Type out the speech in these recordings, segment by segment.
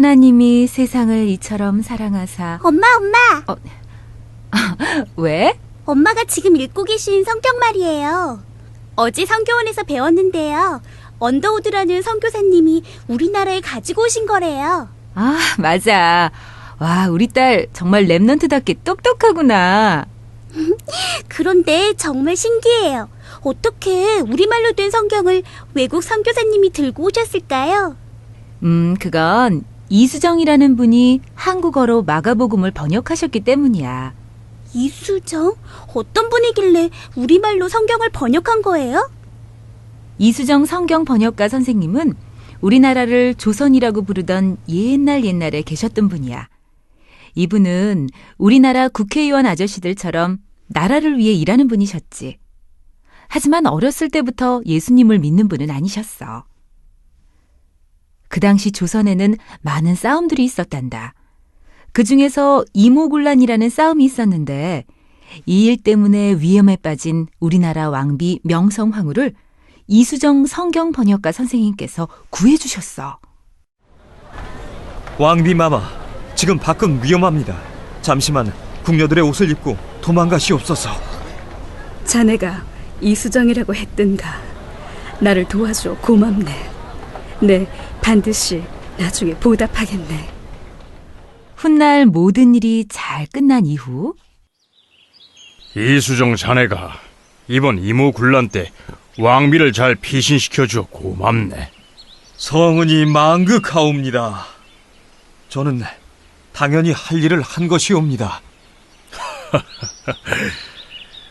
하나님이 세상을 이처럼 사랑하사. 엄마! 왜? 엄마가 지금 읽고 계신 성경 말이에요. 어제 성교원에서 배웠는데요. 언더우드라는 선교사님이 우리나라에 가지고 오신 거래요. 아, 맞아. 와, 우리 딸 정말 랩넌트답게 똑똑하구나. 그런데 정말 신기해요. 어떻게 우리말로 된 성경을 외국 선교사님이 들고 오셨을까요? 그건 이수정이라는 분이 한국어로 마가복음을 번역하셨기 때문이야. 이수정? 어떤 분이길래 우리말로 성경을 번역한 거예요? 이수정 성경 번역가 선생님은 우리나라를 조선이라고 부르던 옛날에 계셨던 분이야. 이분은 우리나라 국회의원 아저씨들처럼 나라를 위해 일하는 분이셨지. 하지만 어렸을 때부터 예수님을 믿는 분은 아니셨어. 그 당시 조선에는 많은 싸움들이 있었단다. 그 중에서 이모군란이라는 싸움이 있었는데 이 일 때문에 위험에 빠진 우리나라 왕비 명성황후를 이수정 성경 번역가 선생님께서 구해주셨어. 왕비 마마, 지금 밖은 위험합니다. 잠시만 궁녀들의 옷을 입고 도망가시옵소서. 자네가 이수정이라고 했던가. 나를 도와줘 고맙네. 네, 반드시 나중에 보답하겠네. 훗날 모든 일이 잘 끝난 이후 이수정 자네가 이번 이모군란 때 왕비를 잘 피신시켜줘 고맙네. 성은이 망극하옵니다. 저는 당연히 할 일을 한 것이옵니다.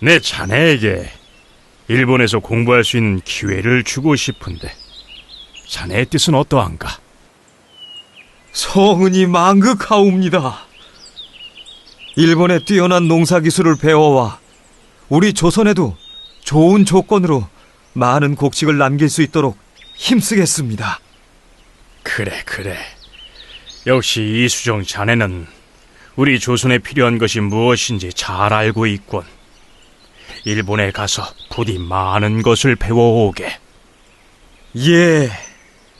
내 자네에게 일본에서 공부할 수 있는 기회를 주고 싶은데 자네의 뜻은 어떠한가? 성은이 망극하옵니다. 일본의 뛰어난 농사기술을 배워와 우리 조선에도 좋은 조건으로 많은 곡식을 남길 수 있도록 힘쓰겠습니다. 그래. 역시 이수정 자네는 우리 조선에 필요한 것이 무엇인지 잘 알고 있군. 일본에 가서 부디 많은 것을 배워오게. 예,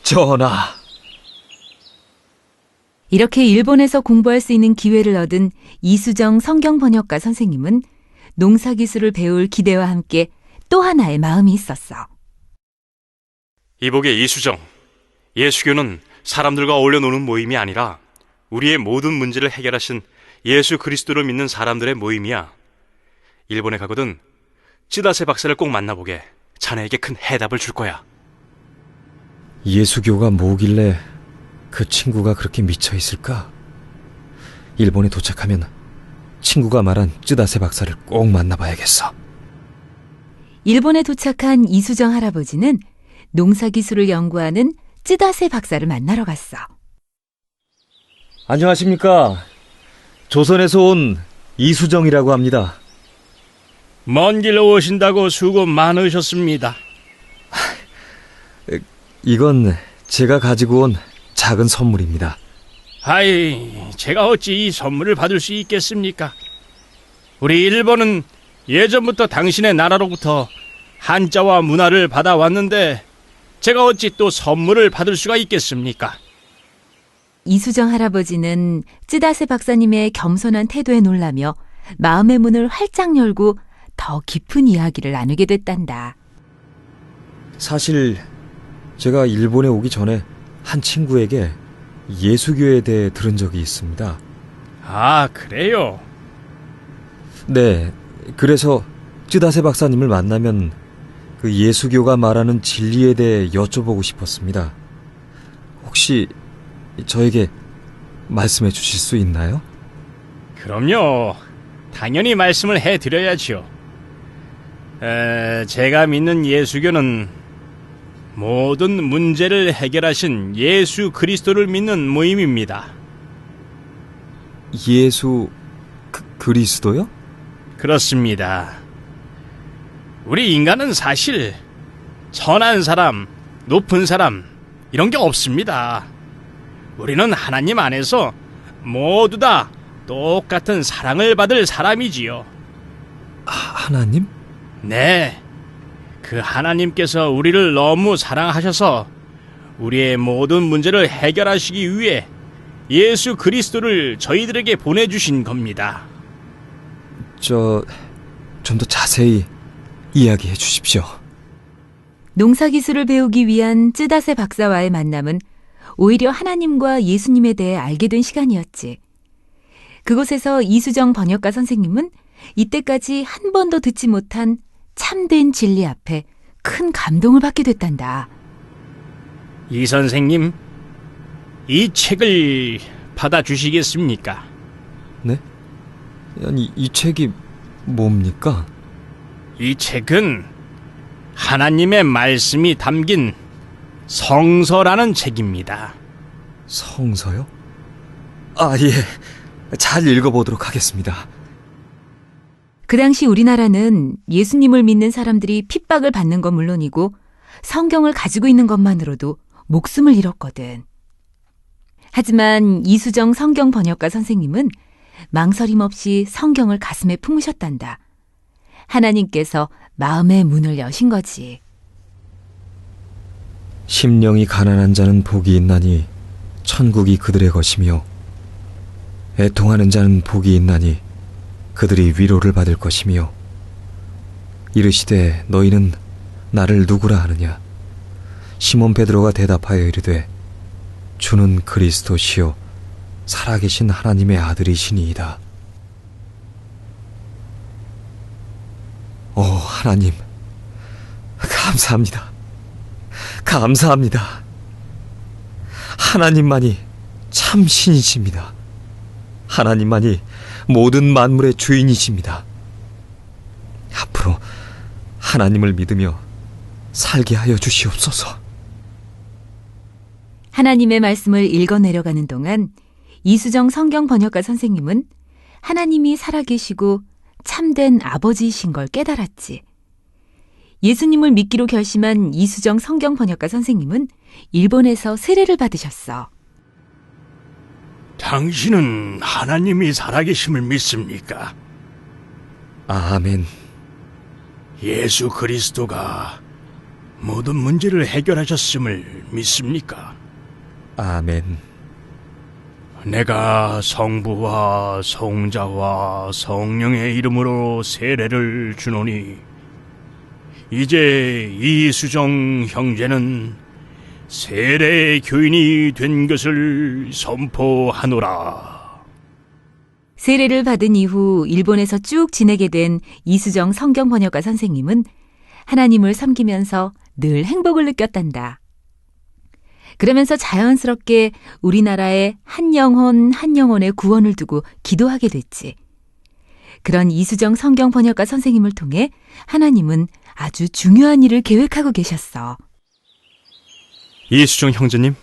전하. 이렇게 일본에서 공부할 수 있는 기회를 얻은 이수정 성경 번역가 선생님은 농사기술을 배울 기대와 함께 또 하나의 마음이 있었어. 이복의 이수정, 예수교는 사람들과 어울려 노는 모임이 아니라 우리의 모든 문제를 해결하신 예수 그리스도를 믿는 사람들의 모임이야. 일본에 가거든 찌다세 박사를 꼭 만나보게. 자네에게 큰 해답을 줄 거야. 예수교가 뭐길래 그 친구가 그렇게 미쳐 있을까? 일본에 도착하면 친구가 말한 쯔다세 박사를 꼭 만나봐야겠어. 일본에 도착한 이수정 할아버지는 농사기술을 연구하는 쯔다세 박사를 만나러 갔어. 안녕하십니까. 조선에서 온 이수정이라고 합니다. 먼 길로 오신다고 수고 많으셨습니다. 이건 제가 가지고 온 작은 선물입니다. 아이, 제가 어찌 이 선물을 받을 수 있겠습니까? 우리 일본은 예전부터 당신의 나라로부터 한자와 문화를 받아왔는데 제가 어찌 또 선물을 받을 수가 있겠습니까? 이수정 할아버지는 쯔다세 박사님의 겸손한 태도에 놀라며 마음의 문을 활짝 열고 더 깊은 이야기를 나누게 됐단다. 사실 제가 일본에 오기 전에 한 친구에게 예수교에 대해 들은 적이 있습니다. 아, 그래요? 네, 그래서 쯔다세 박사님을 만나면 그 예수교가 말하는 진리에 대해 여쭤보고 싶었습니다. 혹시 저에게 말씀해 주실 수 있나요? 그럼요. 당연히 말씀을 해드려야죠. 제가 믿는 예수교는 모든 문제를 해결하신 예수 그리스도를 믿는 모임입니다. 예수 그리스도요? 그렇습니다. 우리 인간은 사실 선한 사람, 높은 사람 이런 게 없습니다. 우리는 하나님 안에서 모두 다 똑같은 사랑을 받을 사람이지요. 하나님? 네, 그 하나님께서 우리를 너무 사랑하셔서 우리의 모든 문제를 해결하시기 위해 예수 그리스도를 저희들에게 보내주신 겁니다. 좀 더 자세히 이야기해 주십시오. 농사기술을 배우기 위한 쯔다세 박사와의 만남은 오히려 하나님과 예수님에 대해 알게 된 시간이었지. 그곳에서 이수정 번역가 선생님은 이때까지 한 번도 듣지 못한 참된 진리 앞에 큰 감동을 받게 됐단다. 이 선생님, 이 책을 받아주시겠습니까? 네? 아니, 이 책이 뭡니까? 이 책은 하나님의 말씀이 담긴 성서라는 책입니다. 성서요? 아, 예. 잘 읽어보도록 하겠습니다. 그 당시 우리나라는 예수님을 믿는 사람들이 핍박을 받는 건 물론이고 성경을 가지고 있는 것만으로도 목숨을 잃었거든. 하지만 이수정 성경 번역가 선생님은 망설임 없이 성경을 가슴에 품으셨단다. 하나님께서 마음의 문을 여신 거지. 심령이 가난한 자는 복이 있나니 천국이 그들의 것이며 애통하는 자는 복이 있나니 그들이 위로를 받을 것이며 이르시되 너희는 나를 누구라 하느냐. 시몬 베드로가 대답하여 이르되 주는 그리스도시요 살아계신 하나님의 아들이시니이다. 오 하나님, 감사합니다. 감사합니다. 하나님만이 참 신이십니다. 하나님만이 모든 만물의 주인이십니다. 앞으로 하나님을 믿으며 살게 하여 주시옵소서. 하나님의 말씀을 읽어내려가는 동안 이수정 성경 번역가 선생님은 하나님이 살아계시고 참된 아버지이신 걸 깨달았지. 예수님을 믿기로 결심한 이수정 성경 번역가 선생님은 일본에서 세례를 받으셨어. 당신은 하나님이 살아계심을 믿습니까? 아멘. 예수 그리스도가 모든 문제를 해결하셨음을 믿습니까? 아멘. 내가 성부와 성자와 성령의 이름으로 세례를 주노니 이제 이수정 형제는 세례의 교인이 된 것을 선포하노라. 세례를 받은 이후 일본에서 쭉 지내게 된 이수정 성경 번역가 선생님은 하나님을 섬기면서 늘 행복을 느꼈단다. 그러면서 자연스럽게 우리나라의 한 영혼의 구원을 두고 기도하게 됐지. 그런 이수정 성경 번역가 선생님을 통해 하나님은 아주 중요한 일을 계획하고 계셨어. 이수정 형제님,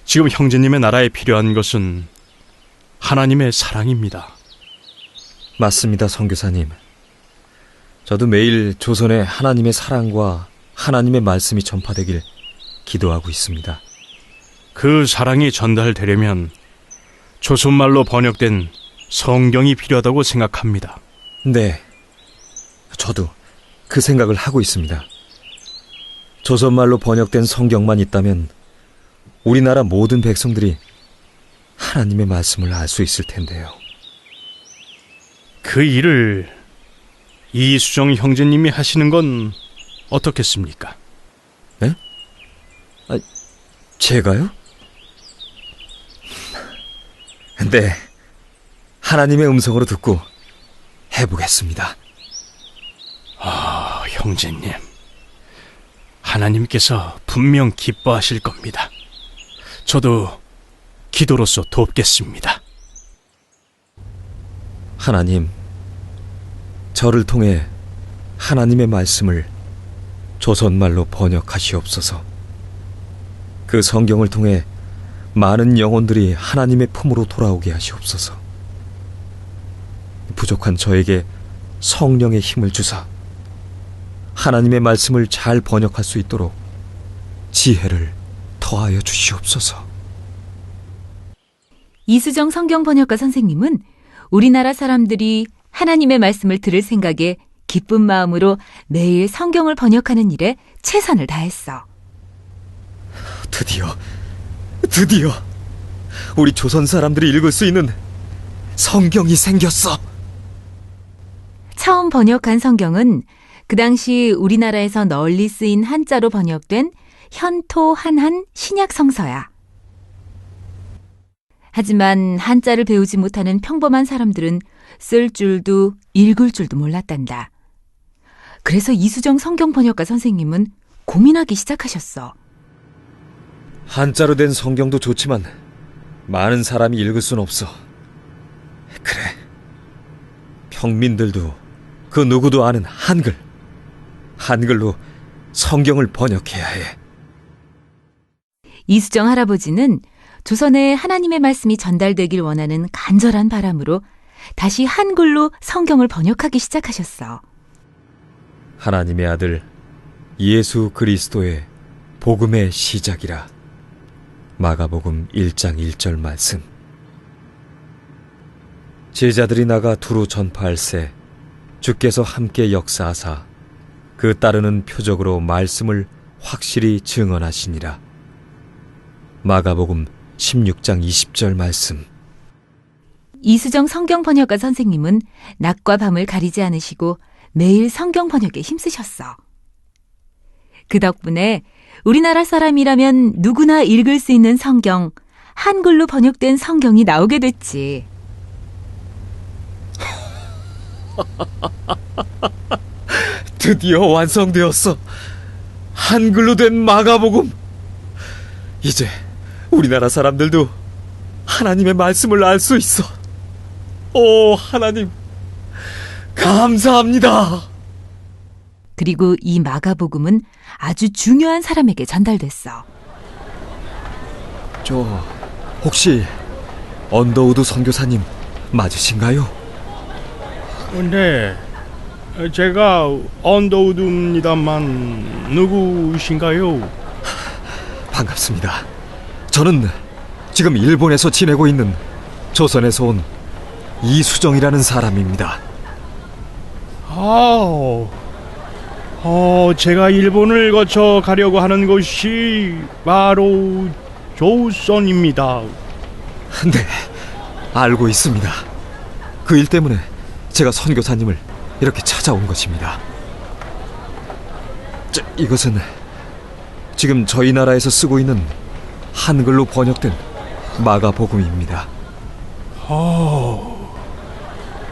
지금 형제님의 나라에 필요한 것은 하나님의 사랑입니다. 맞습니다, 선교사님. 저도 매일 조선에 하나님의 사랑과 하나님의 말씀이 전파되길 기도하고 있습니다. 그 사랑이 전달되려면 조선말로 번역된 성경이 필요하다고 생각합니다. 네, 저도 그 생각을 하고 있습니다. 조선말로 번역된 성경만 있다면 우리나라 모든 백성들이 하나님의 말씀을 알 수 있을 텐데요. 그 일을 이수정 형제님이 하시는 건 어떻겠습니까? 네? 제가요? 네, 하나님의 음성으로 듣고 해보겠습니다. 아, 형제님, 하나님께서 분명 기뻐하실 겁니다. 저도 기도로서 돕겠습니다. 하나님, 저를 통해 하나님의 말씀을 조선말로 번역하시옵소서. 그 성경을 통해 많은 영혼들이 하나님의 품으로 돌아오게 하시옵소서. 부족한 저에게 성령의 힘을 주사 하나님의 말씀을 잘 번역할 수 있도록 지혜를 더하여 주시옵소서. 이수정 성경 번역가 선생님은 우리나라 사람들이 하나님의 말씀을 들을 생각에 기쁜 마음으로 매일 성경을 번역하는 일에 최선을 다했어. 드디어 우리 조선 사람들이 읽을 수 있는 성경이 생겼어. 처음 번역한 성경은 그 당시 우리나라에서 널리 쓰인 한자로 번역된 현토 한한 신약 성서야. 하지만 한자를 배우지 못하는 평범한 사람들은 쓸 줄도 읽을 줄도 몰랐단다. 그래서 이수정 성경 번역가 선생님은 고민하기 시작하셨어. 한자로 된 성경도 좋지만 많은 사람이 읽을 순 없어. 그래, 평민들도 그 누구도 아는 한글로 성경을 번역해야 해. 이수정 할아버지는 조선에 하나님의 말씀이 전달되길 원하는 간절한 바람으로 다시 한글로 성경을 번역하기 시작하셨어. 하나님의 아들 예수 그리스도의 복음의 시작이라. 마가복음 1장 1절 말씀. 제자들이 나가 두루 전파할세 주께서 함께 역사하사 그 따르는 표적으로 말씀을 확실히 증언하시니라. 마가복음 16장 20절 말씀. 이수정 성경 번역가 선생님은 낮과 밤을 가리지 않으시고 매일 성경 번역에 힘쓰셨어. 그 덕분에 우리나라 사람이라면 누구나 읽을 수 있는 성경, 한글로 번역된 성경이 나오게 됐지. 드디어 완성되었어. 한글로 된 마가복음. 이제 우리나라 사람들도 하나님의 말씀을 알 수 있어. 오, 하나님, 감사합니다. 그리고 이 마가복음은 아주 중요한 사람에게 전달됐어. 저 혹시 언더우드 선교사님 맞으신가요? 네, 제가 언더우드입니다만 누구신가요? 반갑습니다. 저는 지금 일본에서 지내고 있는 조선에서 온 이수정이라는 사람입니다. 제가 일본을 거쳐 가려고 하는 곳이 바로 조선입니다. 네, 알고 있습니다. 그 일 때문에 제가 선교사님을 이렇게 찾아온 것입니다. 이것은 지금 저희 나라에서 쓰고 있는 한글로 번역된 마가복음입니다.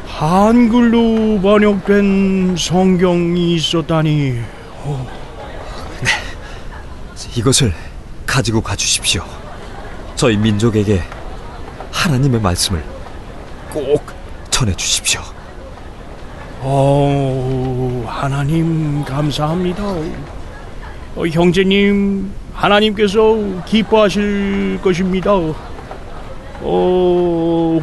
한글로 번역된 성경이 있었다니. 네, 이것을 가지고 가주십시오. 저희 민족에게 하나님의 말씀을 꼭 전해주십시오. 하나님 감사합니다. 형제님, 하나님께서 기뻐하실 것입니다.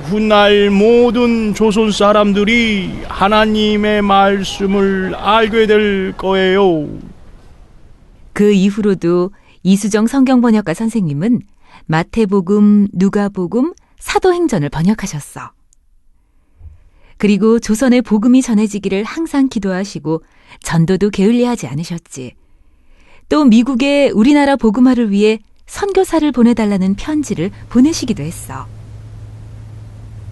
훗날 모든 조선 사람들이 하나님의 말씀을 알게 될 거예요. 그 이후로도 이수정 성경 번역가 선생님은 마태복음, 누가복음, 사도행전을 번역하셨어. 그리고 조선의 복음이 전해지기를 항상 기도하시고 전도도 게을리하지 않으셨지. 또 미국에 우리나라 복음화를 위해 선교사를 보내달라는 편지를 보내시기도 했어.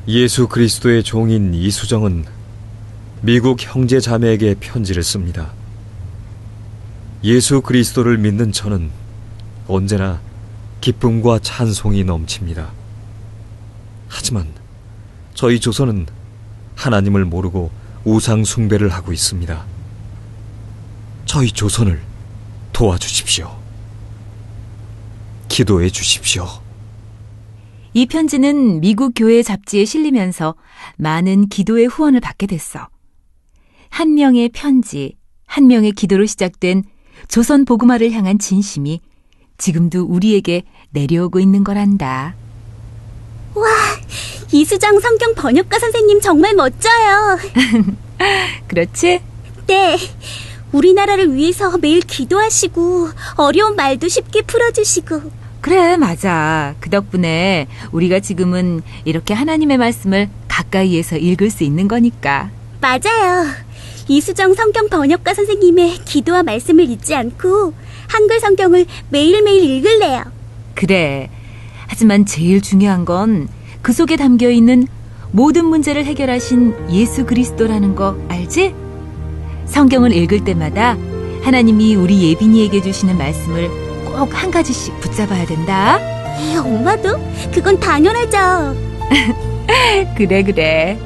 예수 그리스도의 종인 이수정은 미국 형제 자매에게 편지를 씁니다. 예수 그리스도를 믿는 저는 언제나 기쁨과 찬송이 넘칩니다. 하지만 저희 조선은 하나님을 모르고 우상 숭배를 하고 있습니다. 저희 조선을 도와주십시오. 기도해 주십시오. 이 편지는 미국 교회 잡지에 실리면서 많은 기도의 후원을 받게 됐어. 한 명의 편지, 한 명의 기도로 시작된 조선 복음화를 향한 진심이 지금도 우리에게 내려오고 있는 거란다. 이수정 성경 번역가 선생님 정말 멋져요. 그렇지? 네, 우리나라를 위해서 매일 기도하시고 어려운 말도 쉽게 풀어주시고. 그래, 맞아. 그 덕분에 우리가 지금은 이렇게 하나님의 말씀을 가까이에서 읽을 수 있는 거니까. 맞아요. 이수정 성경 번역가 선생님의 기도와 말씀을 잊지 않고 한글 성경을 매일매일 읽을래요. 그래, 하지만 제일 중요한 건 그 속에 담겨 있는 모든 문제를 해결하신 예수 그리스도라는 거 알지? 성경을 읽을 때마다 하나님이 우리 예빈이에게 주시는 말씀을 꼭 한 가지씩 붙잡아야 된다. 엄마도? 그건 당연하죠. 그래.